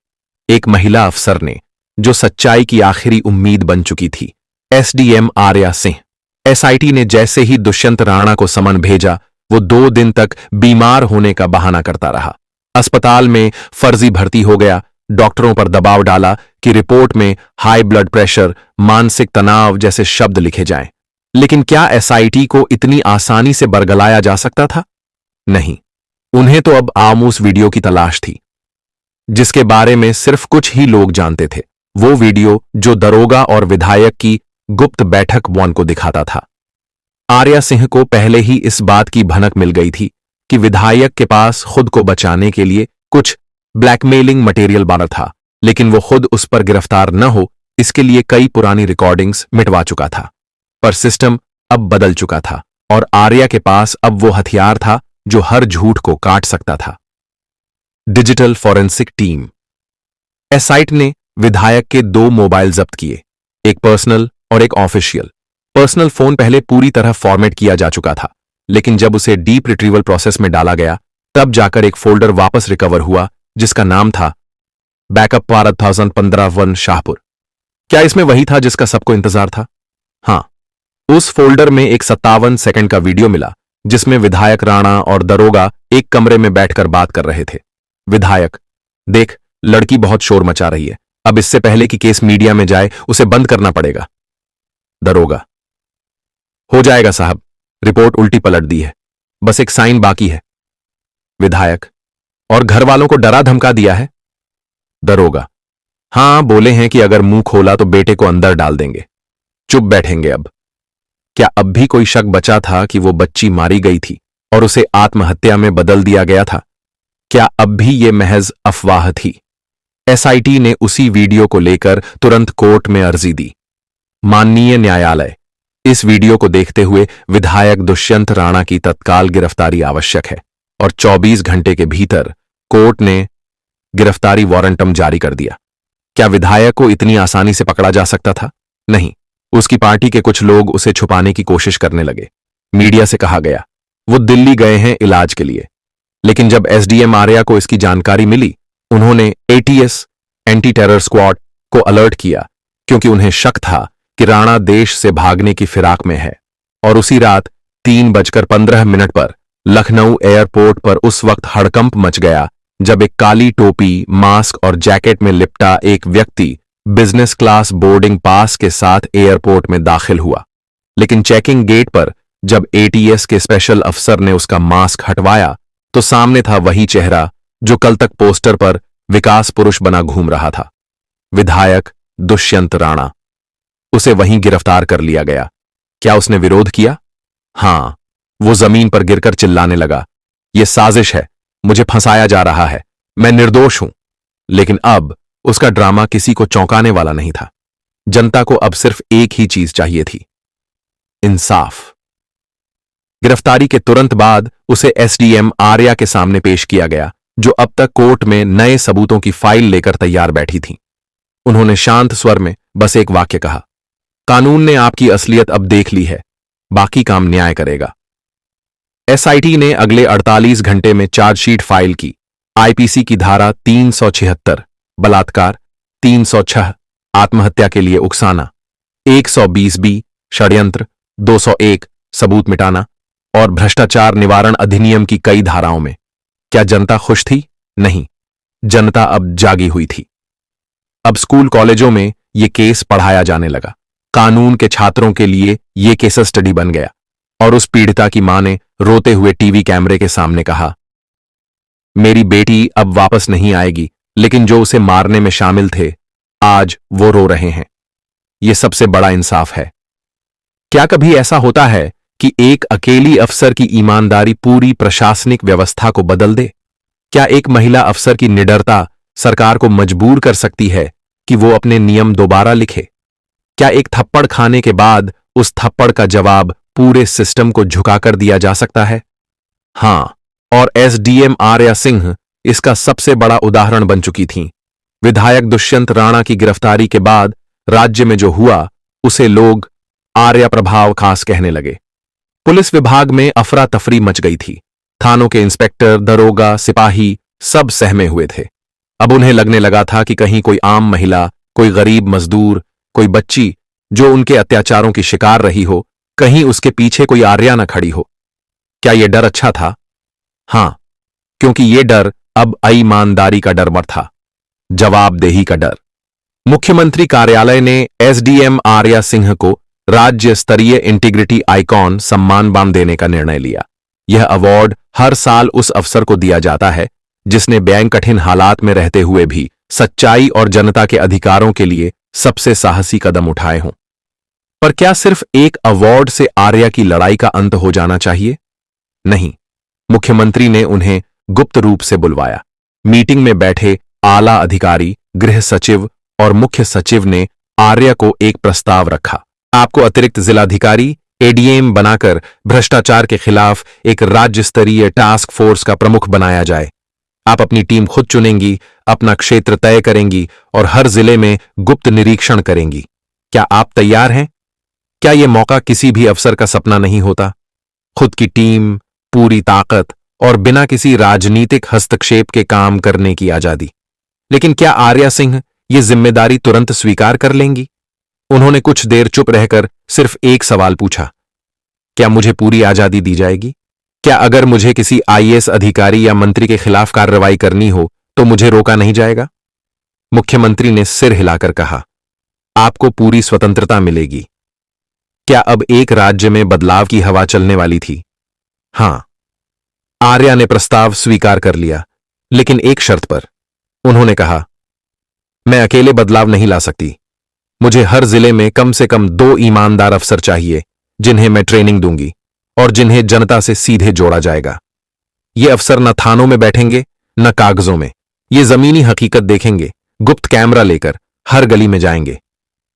एक महिला अफसर ने, जो सच्चाई की आखिरी उम्मीद बन चुकी थी। एसडीएम आर्या सिंह। एसआईटी ने जैसे ही दुष्यंत राणा को समन भेजा, वो 2 दिन तक बीमार होने का बहाना करता रहा। अस्पताल में फर्जी भर्ती हो गया, डॉक्टरों पर दबाव डाला कि रिपोर्ट में हाई ब्लड प्रेशर, मानसिक तनाव जैसे शब्द लिखे जाएं। लेकिन क्या एसआईटी को इतनी आसानी से बरगलाया जा सकता था? नहीं। उन्हें तो अब आमूस वीडियो की तलाश थी, जिसके बारे में सिर्फ कुछ ही लोग जानते थे। वो वीडियो जो दरोगा और विधायक की गुप्त बैठक वन को दिखाता था। आर्या सिंह को पहले ही इस बात की भनक मिल गई थी कि विधायक के पास खुद को बचाने के लिए कुछ ब्लैकमेलिंग मटेरियल बना था, लेकिन वो खुद उस पर गिरफ्तार न हो, इसके लिए कई पुरानी रिकॉर्डिंग्स मिटवा चुका था। पर सिस्टम अब बदल चुका था, और आर्या के पास अब वो हथियार था जो हर झूठ को काट सकता था। Digital forensic team. एसआईटी ने विधायक के 2 मोबाइल जब्त किए, एक पर्सनल और एक ऑफिशियल। पर्सनल फोन पहले पूरी तरह फॉर्मेट किया जा चुका था, लेकिन जब उसे डीप रिट्रीवल प्रोसेस में डाला गया, तब जाकर एक फोल्डर वापस रिकवर हुआ जिसका नाम था बैकअप 2015 शाहपुर। क्या इसमें वही था जिसका सबको इंतजार था? हां, उस फोल्डर में एक 57 सेकंड का वीडियो मिला, जिसमें विधायक राणा और दरोगा एक कमरे में बैठकर बात कर रहे थे। विधायक: देख, लड़की बहुत शोर मचा रही है, अब इससे पहले कि केस मीडिया में जाए उसे बंद करना पड़ेगा। दरोगा: हो जाएगा साहब, रिपोर्ट उल्टी पलट दी है, बस एक साइन बाकी है। विधायक: और घर वालों को डरा धमका दिया है? दरोगा: हां, बोले हैं कि अगर मुंह खोला तो बेटे को अंदर डाल देंगे। चुप बैठेंगे अब। क्या अब भी कोई शक बचा था कि वो बच्ची मारी गई थी और उसे आत्महत्या में बदल दिया गया था? क्या अब भी ये महज अफवाह थी? एसआईटी ने उसी वीडियो को लेकर तुरंत कोर्ट में अर्जी दी। माननीय न्यायालय, इस वीडियो को देखते हुए विधायक दुष्यंत राणा की तत्काल गिरफ्तारी आवश्यक है, और 24 घंटे के भीतर कोर्ट ने गिरफ्तारी वारंटम जारी कर दिया। क्या विधायक को इतनी आसानी से पकड़ा जा सकता था? नहीं। उसकी पार्टी के कुछ लोग उसे छुपाने की कोशिश करने लगे। मीडिया से कहा गया वो दिल्ली गए हैं इलाज के लिए, लेकिन जब एसडीएम आर्या को इसकी जानकारी मिली, उन्होंने एटीएस एंटी टेरर स्क्वाड को अलर्ट किया, क्योंकि उन्हें शक था कि राणा देश से भागने की फिराक में है। और उसी रात 3:15 पर लखनऊ एयरपोर्ट पर उस वक्त हड़कंप मच गया जब एक काली टोपी, मास्क और जैकेट में लिपटा एक व्यक्ति बिजनेस क्लास बोर्डिंग पास के साथ एयरपोर्ट में दाखिल हुआ। लेकिन चेकिंग गेट पर जब एटीएस के स्पेशल अफसर ने उसका मास्क हटवाया, तो सामने था वही चेहरा जो कल तक पोस्टर पर विकास पुरुष बना घूम रहा था, विधायक दुष्यंत राणा। उसे वहीं गिरफ्तार कर लिया गया। क्या उसने विरोध किया? हां, वो जमीन पर गिरकर चिल्लाने लगा, यह साजिश है, मुझे फंसाया जा रहा है, मैं निर्दोष हूं। लेकिन अब उसका ड्रामा किसी को चौंकाने वाला नहीं था। जनता को अब सिर्फ एक ही चीज चाहिए थी, इंसाफ। गिरफ्तारी के तुरंत बाद उसे एसडीएम आर्या के सामने पेश किया गया, जो अब तक कोर्ट में नए सबूतों की फाइल लेकर तैयार बैठी थी। उन्होंने शांत स्वर में बस एक वाक्य कहा, कानून ने आपकी असलियत अब देख ली है, बाकी काम न्याय करेगा। एसआईटी ने अगले 48 घंटे में चार्जशीट फाइल की। आईपीसी की धारा 376 बलात्कार, 306 आत्महत्या के लिए उकसाना, 120 बी षड्यंत्र, 201 सबूत मिटाना और भ्रष्टाचार निवारण अधिनियम की कई धाराओं में। क्या जनता खुश थी? नहीं, जनता अब जागी हुई थी। अब स्कूल कॉलेजों में यह केस पढ़ाया जाने लगा। कानून के छात्रों के लिए यह केस स्टडी बन गया, और उस पीड़िता की मां ने रोते हुए टीवी कैमरे के सामने कहा, मेरी बेटी अब वापस नहीं आएगी, लेकिन जो उसे मारने में शामिल थे, आज वो रो रहे हैं। यह सबसे बड़ा इंसाफ है। क्या कभी ऐसा होता है कि एक अकेली अफसर की ईमानदारी पूरी प्रशासनिक व्यवस्था को बदल दे? क्या एक महिला अफसर की निडरता सरकार को मजबूर कर सकती है कि वो अपने नियम दोबारा लिखे? क्या एक थप्पड़ खाने के बाद उस थप्पड़ का जवाब पूरे सिस्टम को झुकाकर दिया जा सकता है? हां, और एसडीएम आर्या सिंह इसका सबसे बड़ा उदाहरण बन चुकी थीं। विधायक दुष्यंत राणा की गिरफ्तारी के बाद राज्य में जो हुआ, उसे लोग आर्या प्रभाव खास कहने लगे। पुलिस विभाग में अफरा तफरी मच गई थी। थानों के इंस्पेक्टर, दरोगा, सिपाही सब सहमे हुए थे। अब उन्हें लगने लगा था कि कहीं कोई आम महिला, कोई गरीब मजदूर, कोई बच्ची जो उनके अत्याचारों की शिकार रही हो, कहीं उसके पीछे कोई आर्या न खड़ी हो। क्या यह डर अच्छा था? हां, क्योंकि यह डर अब ईमानदारी का डर मत था, जवाबदेही का डर। मुख्यमंत्री कार्यालय ने एसडीएम आर्या सिंह को राज्य स्तरीय इंटीग्रिटी आइकॉन सम्मान बांध देने का निर्णय लिया। यह अवार्ड हर साल उस अफसर को दिया जाता है जिसने बैंक कठिन हालात में रहते हुए भी सच्चाई और जनता के अधिकारों के लिए सबसे साहसी कदम उठाए हों। पर क्या सिर्फ एक अवार्ड से आर्या की लड़ाई का अंत हो जाना चाहिए? नहीं। मुख्यमंत्री ने उन्हें गुप्त रूप से बुलवाया। मीटिंग में बैठे आला अधिकारी, गृह सचिव और मुख्य सचिव ने आर्या को एक प्रस्ताव रखा। आपको अतिरिक्त जिलाधिकारी एडीएम बनाकर भ्रष्टाचार के खिलाफ एक राज्य स्तरीय टास्क फोर्स का प्रमुख बनाया जाए। आप अपनी टीम खुद चुनेंगी, अपना क्षेत्र तय करेंगी और हर जिले में गुप्त निरीक्षण करेंगी। क्या आप तैयार हैं? क्या यह मौका किसी भी अफसर का सपना नहीं होता? खुद की टीम, पूरी ताकत और बिना किसी राजनीतिक हस्तक्षेप के काम करने की आजादी। लेकिन क्या आर्या सिंह ये जिम्मेदारी तुरंत स्वीकार कर लेंगी? उन्होंने कुछ देर चुप रहकर सिर्फ एक सवाल पूछा, क्या मुझे पूरी आजादी दी जाएगी? क्या अगर मुझे किसी आईएएस अधिकारी या मंत्री के खिलाफ कार्रवाई करनी हो तो मुझे रोका नहीं जाएगा? मुख्यमंत्री ने सिर हिलाकर कहा, आपको पूरी स्वतंत्रता मिलेगी। क्या अब एक राज्य में बदलाव की हवा चलने वाली थी? हां। आर्या ने प्रस्ताव स्वीकार कर लिया, लेकिन एक शर्त पर। उन्होंने कहा, मैं अकेले बदलाव नहीं ला सकती। मुझे हर जिले में कम से कम 2 ईमानदार अफसर चाहिए जिन्हें मैं ट्रेनिंग दूंगी और जिन्हें जनता से सीधे जोड़ा जाएगा। ये अफसर न थानों में बैठेंगे न कागजों में, ये जमीनी हकीकत देखेंगे, गुप्त कैमरा लेकर हर गली में जाएंगे।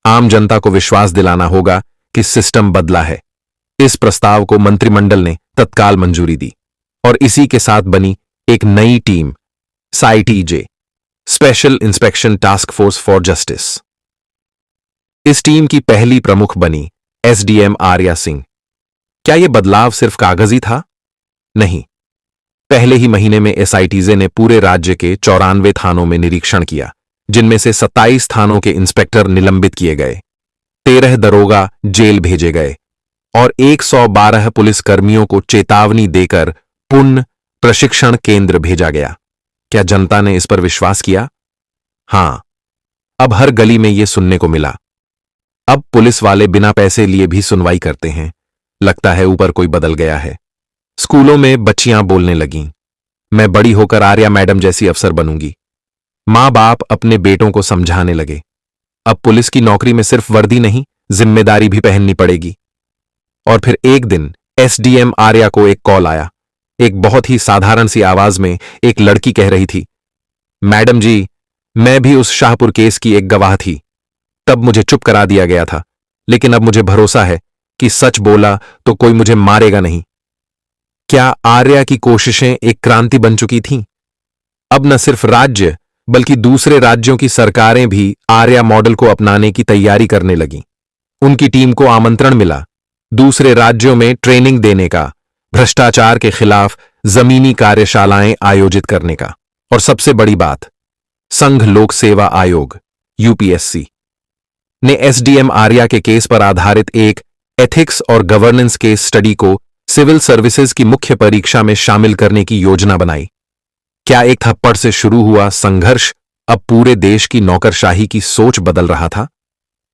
आम जनता को विश्वास दिलाना होगा कि सिस्टम बदला है। इस प्रस्ताव को मंत्रिमंडल ने तत्काल मंजूरी दी और इसी के साथ बनी एक नई टीम, साईटीजे, special inspection task force for justice. इस टीम की पहली प्रमुख बनी एसडीएम आर्या सिंह। क्या यह बदलाव सिर्फ कागजी था? नहीं। पहले ही महीने में एसआईटीजे ने पूरे राज्य के 94 थानों में निरीक्षण किया, जिनमें से 27 थानों के इंस्पेक्टर निलंबित किए गए, 13 दरोगा जेल भेजे गए और 112 पुलिसकर्मियों को चेतावनी देकर पुनः प्रशिक्षण केंद्र भेजा गया। क्या जनता ने इस पर विश्वास किया? हां। अब हर गली में यह सुनने को मिला, अब पुलिस वाले बिना पैसे लिए भी सुनवाई करते हैं। लगता है ऊपर कोई बदल गया है। स्कूलों में बच्चियां बोलने लगीं, मैं बड़ी होकर आर्या मैडम जैसी अफसर बनूंगी। मां बाप अपने बेटों को समझाने लगे, अब पुलिस की नौकरी में सिर्फ वर्दी नहीं, जिम्मेदारी भी पहननी पड़ेगी। और फिर एक दिन एसडीएम आर्या को एक कॉल आया। एक बहुत ही साधारण सी आवाज में एक लड़की कह रही थी, मैडम जी, मैं भी उस शाहपुर केस की एक गवाह थी। तब मुझे चुप करा दिया गया था, लेकिन अब मुझे भरोसा है कि सच बोला तो कोई मुझे मारेगा नहीं। क्या आर्या की कोशिशें एक क्रांति बन चुकी थीं? अब न सिर्फ राज्य बल्कि दूसरे राज्यों की सरकारें भी आर्या मॉडल को अपनाने की तैयारी करने लगीं। उनकी टीम को आमंत्रण मिला दूसरे राज्यों में ट्रेनिंग देने का, भ्रष्टाचार के खिलाफ जमीनी कार्यशालाएं आयोजित करने का। और सबसे बड़ी बात, संघ लोक सेवा आयोग यूपीएससी ने एसडीएम आर्या के केस पर आधारित एक एथिक्स और गवर्नेंस केस स्टडी को सिविल सर्विसेज की मुख्य परीक्षा में शामिल करने की योजना बनाई। क्या एक थप्पड़ से शुरू हुआ संघर्ष अब पूरे देश की नौकरशाही की सोच बदल रहा था?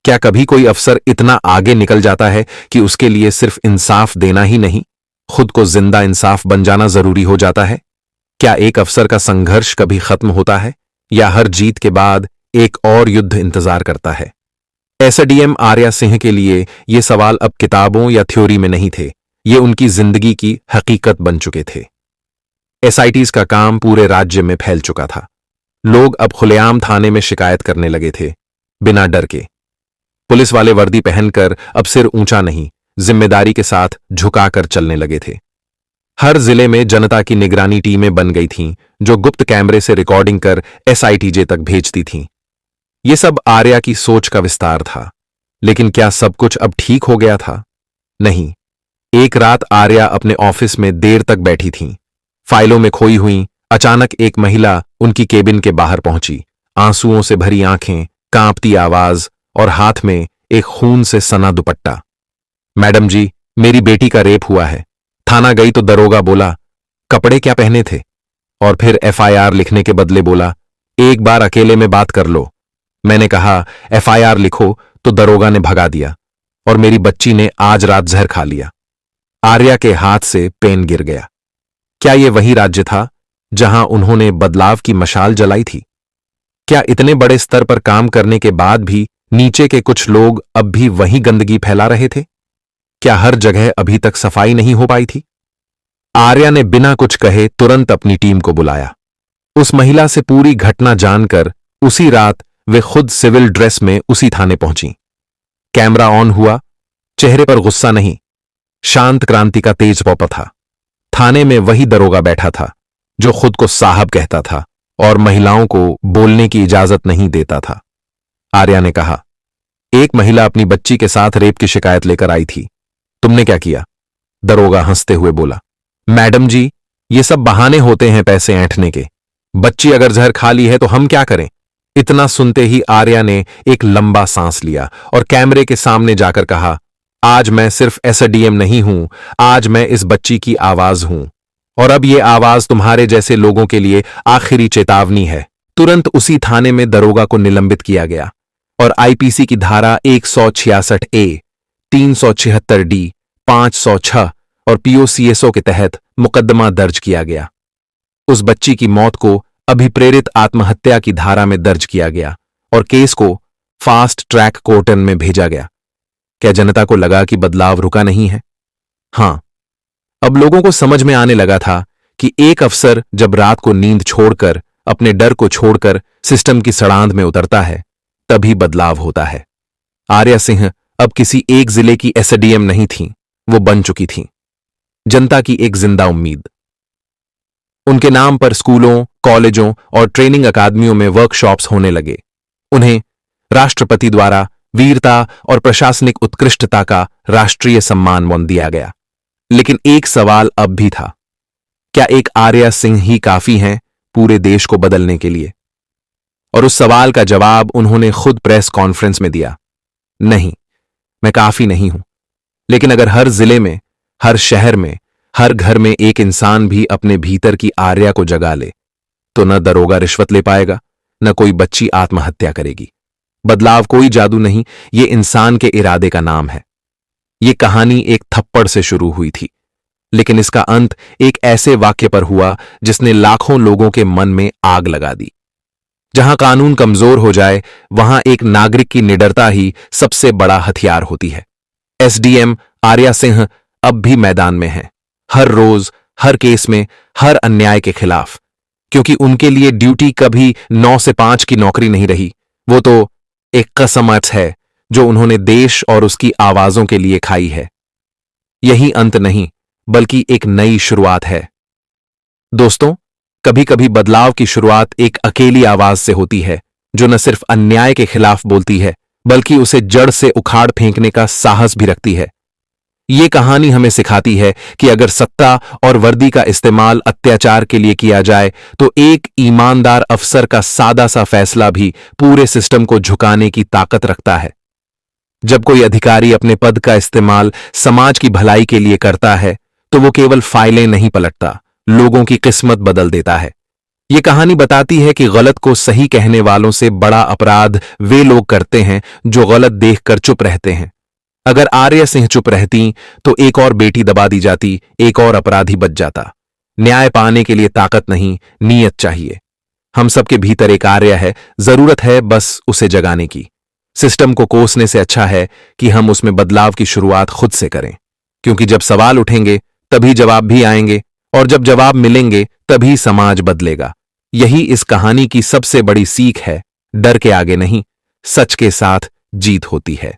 क्या कभी कोई अफसर इतना आगे निकल जाता है कि उसके लिए सिर्फ इंसाफ देना ही नहीं, खुद को जिंदा इंसाफ बन जाना जरूरी हो जाता है? क्या एक अफसर का संघर्ष कभी खत्म होता है या हर जीत के बाद एक और युद्ध इंतजार करता है? एसडीएम आर्या सिंह के लिए ये सवाल अब किताबों या थ्योरी में नहीं थे, ये उनकी जिंदगी की हकीकत बन चुके थे। एसआईटीज का काम पूरे राज्य में फैल चुका था। लोग अब खुलेआम थाने में शिकायत करने लगे थे, बिना डर के। पुलिस वाले वर्दी पहनकर अब सिर ऊंचा नहीं, जिम्मेदारी के साथ झुकाकर चलने लगे थे। हर जिले में जनता की निगरानी टीमें बन गई थीं, जो गुप्त कैमरे से रिकॉर्डिंग कर एसआईटीजे तक भेजती थीं। ये सब आर्या की सोच का विस्तार था। लेकिन क्या सब कुछ अब ठीक हो गया था? नहीं। एक रात आर्या अपने ऑफिस में देर तक बैठी थीं। फाइलों में खोई हुई अचानक एक महिला उनकी केबिन के बाहर पहुंची। आंसुओं से भरी आंखें, कांपती आवाज और हाथ में एक खून से सना दुपट्टा। मैडम जी, मेरी बेटी का रेप हुआ है। थाना गई तो दरोगा बोला, कपड़े क्या पहने थे? और फिर एफआईआर लिखने के बदले बोला, एक बार अकेले में बात कर लो। मैंने कहा एफआईआर लिखो तो दरोगा ने भगा दिया और मेरी बच्ची ने आज रात जहर खा लिया। आर्या के हाथ से पेन गिर गया। क्या यह वही राज्य था जहां उन्होंने बदलाव की मशाल जलाई थी? क्या इतने बड़े स्तर पर काम करने के बाद भी नीचे के कुछ लोग अब भी वही गंदगी फैला रहे थे? क्या हर जगह अभी तक सफाई नहीं हो पाई थी? आर्या ने बिना कुछ कहे तुरंत अपनी टीम को बुलाया। उस महिला से पूरी घटना जानकर उसी रात वे खुद सिविल ड्रेस में उसी थाने पहुंची। कैमरा ऑन हुआ। चेहरे पर गुस्सा नहीं, शांत क्रांति का तेज पौपा था। थाने में वही दरोगा बैठा था जो खुद को साहब कहता था और महिलाओं को बोलने की इजाजत नहीं देता था। आर्या ने कहा, एक महिला अपनी बच्ची के साथ रेप की शिकायत लेकर आई थी, तुमने क्या किया? दरोगा हंसते हुए बोला, मैडम जी, ये सब बहाने होते हैं पैसे ऐंठने के। बच्ची अगर जहर खा ली है तो हम क्या करें? इतना सुनते ही आर्या ने एक लंबा सांस लिया और कैमरे के सामने जाकर कहा, आज मैं सिर्फ एसडीएम नहीं हूं, आज मैं इस बच्ची की आवाज हूं और अब ये आवाज तुम्हारे जैसे लोगों के लिए आखिरी चेतावनी है। तुरंत उसी थाने में दरोगा को निलंबित किया गया और आईपीसी की धारा 166A, 376D, 506 और पीओसीएसओ के तहत मुकदमा दर्ज किया गया। उस बच्ची की मौत को अभिप्रेरित आत्महत्या की धारा में दर्ज किया गया और केस को फास्ट ट्रैक कोर्टन में भेजा गया। क्या जनता को लगा कि बदलाव रुका नहीं है? हां, अब लोगों को समझ में आने लगा था कि एक अफसर जब रात को नींद छोड़कर, अपने डर को छोड़कर सिस्टम की सड़ांध में उतरता है, तभी बदलाव होता है। आर्या सिंह अब किसी एक जिले की एसडीएम नहीं थीं, वो बन चुकी थीं जनता की एक जिंदा उम्मीद। उनके नाम पर स्कूलों, कॉलेजों और ट्रेनिंग अकादमियों में वर्कशॉप्स होने लगे। उन्हें राष्ट्रपति द्वारा वीरता और प्रशासनिक उत्कृष्टता का राष्ट्रीय सम्मान दिया गया। लेकिन एक सवाल अब भी था, क्या एक आर्या सिंह ही काफी हैं पूरे देश को बदलने के लिए? और उस सवाल का जवाब उन्होंने खुद प्रेस कॉन्फ्रेंस में दिया, नहीं, मैं काफी नहीं हूं। लेकिन अगर हर जिले में, हर शहर में, हर घर में एक इंसान भी अपने भीतर की आर्या को जगा ले, तो न दरोगा रिश्वत ले पाएगा, न कोई बच्ची आत्महत्या करेगी। बदलाव कोई जादू नहीं, ये इंसान के इरादे का नाम है। ये कहानी एक थप्पड़ से शुरू हुई थी, लेकिन इसका अंत एक ऐसे वाक्य पर हुआ जिसने लाखों लोगों के मन में आग लगा दी। जहां कानून कमजोर हो जाए, वहां एक नागरिक की निडरता ही सबसे बड़ा हथियार होती है। एसडीएम आर्या सिंह अब भी मैदान में हैं, हर रोज, हर केस में, हर अन्याय के खिलाफ, क्योंकि उनके लिए ड्यूटी कभी 9 से 5 की नौकरी नहीं रही। वो तो एक कसम है जो उन्होंने देश और उसकी आवाजों के लिए खाई है। यही अंत नहीं, बल्कि एक नई शुरुआत है। दोस्तों, कभी कभी बदलाव की शुरुआत एक अकेली आवाज से होती है, जो न सिर्फ अन्याय के खिलाफ बोलती है, बल्कि उसे जड़ से उखाड़ फेंकने का साहस भी रखती है। ये कहानी हमें सिखाती है कि अगर सत्ता और वर्दी का इस्तेमाल अत्याचार के लिए किया जाए, तो एक ईमानदार अफसर का सादा सा फैसला भी पूरे सिस्टम को झुकाने की ताकत रखता है। जब कोई अधिकारी अपने पद का इस्तेमाल समाज की भलाई के लिए करता है, तो वो केवल फाइलें नहीं पलटता, लोगों की किस्मत बदल देता है। ये कहानी बताती है कि गलत को सही कहने वालों से बड़ा अपराध वे लोग करते हैं जो गलत देखकर चुप रहते हैं। अगर आर्या सिंह चुप रहती तो एक और बेटी दबा दी जाती, एक और अपराधी बच जाता। न्याय पाने के लिए ताकत नहीं, नीयत चाहिए। हम सबके भीतर एक आर्या है, जरूरत है बस उसे जगाने की। सिस्टम को कोसने से अच्छा है कि हम उसमें बदलाव की शुरुआत खुद से करें, क्योंकि जब सवाल उठेंगे तभी जवाब भी आएंगे, और जब जवाब मिलेंगे तभी समाज बदलेगा। यही इस कहानी की सबसे बड़ी सीख है, डर के आगे नहीं, सच के साथ जीत होती है।